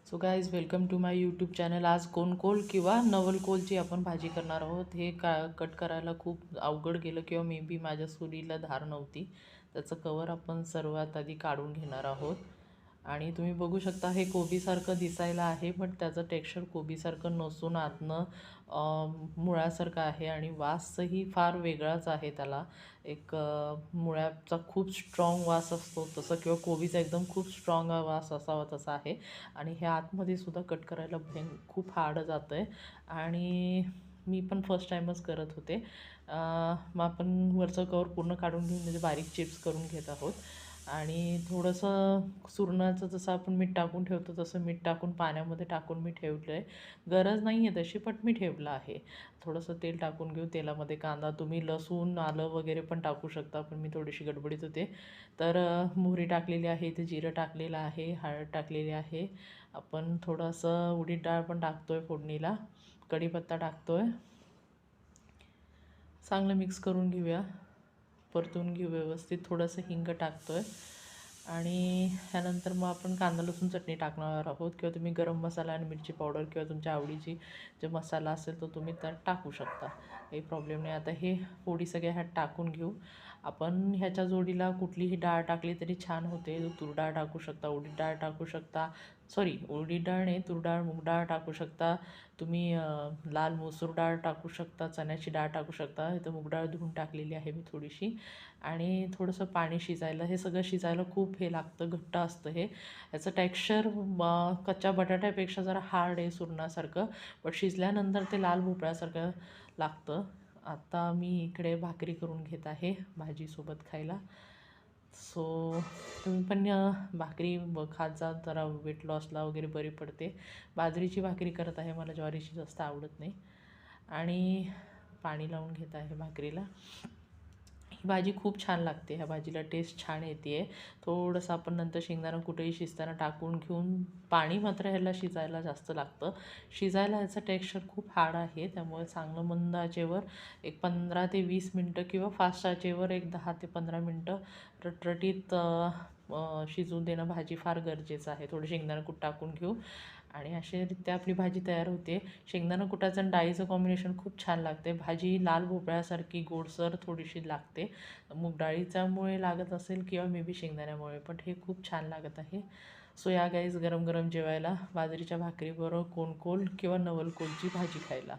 So guys welcome to my YouTube channel. आज कोनकोल किंवा नवलकोलची आपण भाजी करणार आहोत। हे कट करायला खूप अवघड गेलं किंवा मे बी माझ्या सुरीला धार नव्हती। त्याचं कवर आपण सर्वात आधी काढून घेणार आहोत। आणि तुम्ही बघू शकता हे कोबीसारखं दिसायला आहे, बट त्याचं टेक्स्चर कोबीसारखं नसून आतनं मुळ्यासारखं आहे आणि वासही फार वेगळाच आहे त्याला। एक मुळ्याचा खूप स्ट्रॉंग वास असतो तसं, किंवा कोबीचा एकदम खूप स्ट्रॉंग वास असावा तसा आहे। आणि हे आतमध्ये सुद्धा कट करायला खूप हार्ड जातं आहे आणि मी पण फर्स्ट टाईमच करत होते। मग आपण वरचं कवर पूर्ण काढून घेऊन म्हणजे बारीक चिप्स करून घेत आहोत। आणि थोडंसं सुरणाचं जसं आपण मीठ टाकून ठेवतो तसं मीठ टाकून पाण्यामध्ये टाकून मी ठेवलं आहे। गरज नाही आहे तशी, पण मी ठेवलं आहे। थोडंसं तेल टाकून घेऊ। तेलामध्ये कांदा, तुम्ही लसूण आलं वगैरे पण टाकू शकता, पण मी थोडीशी गडबडीत होते। तर मोहरी टाकलेली आहे, इथे जिरं टाकलेलं आहे, हळद टाकलेली आहे। आपण थोडंसं उडीद डाळ पण टाकतो आहे फोडणीला, कढीपत्ता टाकतो आहे। चांगलं मिक्स करून घेऊया, परतून घेऊ व्यवस्थित। थोडंसं हिंग टाकतो आहे आणि ह्यानंतर मग आपण कांदा लसूण चटणी टाकणार आहोत, किंवा तुम्ही गरम मसाला आणि मिरची पावडर किंवा तुमच्या आवडीची जो मसाला असेल तो तुम्ही त्यात टाकू शकता, काही प्रॉब्लेम नाही। आता हे फोडी सगळ्या ह्यात टाकून घेऊ। आपण ह्याच्या जोडीला कुठलीही डाळ टाकली तरी छान होते। तूर डाळ टाकू शकता, उडीद डाळ टाकू शकता, सॉरी उडीद डाळ नाही, तूर डाळ, मूग डाळ टाकू शकता तुम्ही। लाल मसूर डाळ टाकू शकता, चण्याची डाळ टाकू शकता। इथं मूग डाळ धुवून टाकलेली आहे मी थोडीशी। आणि थोडंसं पाणी शिजायला, हे सगळं शिजायला खूप हे लागतं, घट्ट असतं हे। याचं टेक्स्चर कच्च्या बटाट्यापेक्षा जरा हार्ड आहे सुरणासारखं, बट शिजल्यानंतर ते लाल भोपळ्यासारखं लागतं। आता मी इकडे भाकरी करून घेत आहे भाजीसोबत खायला। सो तुम्ही पण भाकरी खात जा, जरा वेट लॉसला वगैरे बरी पडते। बाजरीची भाकरी करत आहे, मला ज्वारीची जास्त आवडत नाही। आणि पाणी लावून घेत आहे भाकरीला। ही भाजी खूप छान लागते, ह्या भाजीला टेस्ट छान येते आहे। थोडंसं आपण नंतर शेंगदाणा कुठेही शिजताना टाकून घेऊन, पाणी मात्र ह्याला शिजायला जास्त लागतं। शिजायला ह्याचं टेक्स्चर खूप हार्ड आहे, त्यामुळे चांगलं मंद आचेवर एक 15 ते 20 मिनटं किंवा फास्ट आचेवर एक 10 ते 15 मिनटं रटरटीत शिजवून देणं भाजी फार गरजेचं आहे। थोडं शेंगदाणा कूट टाकून घेऊ आणि अशारित्या आपली भाजी तयार होते। शेंगदाणा कुटाचं आणि डाळीचं कॉम्बिनेशन खूप छान लागते। भाजी लाल भोपळ्यासारखी गोडसर थोडीशी लागते। मूग डाळीच्यामुळे लागत असेल किंवा मे बी शेंगदाण्यामुळे, पण हे खूप छान लागत आहे। सो या गाईज गरम गरम जेवायला बाजरीच्या भाकरीबरोबर कोनकोल किंवा नवलकोलची भाजी खायला।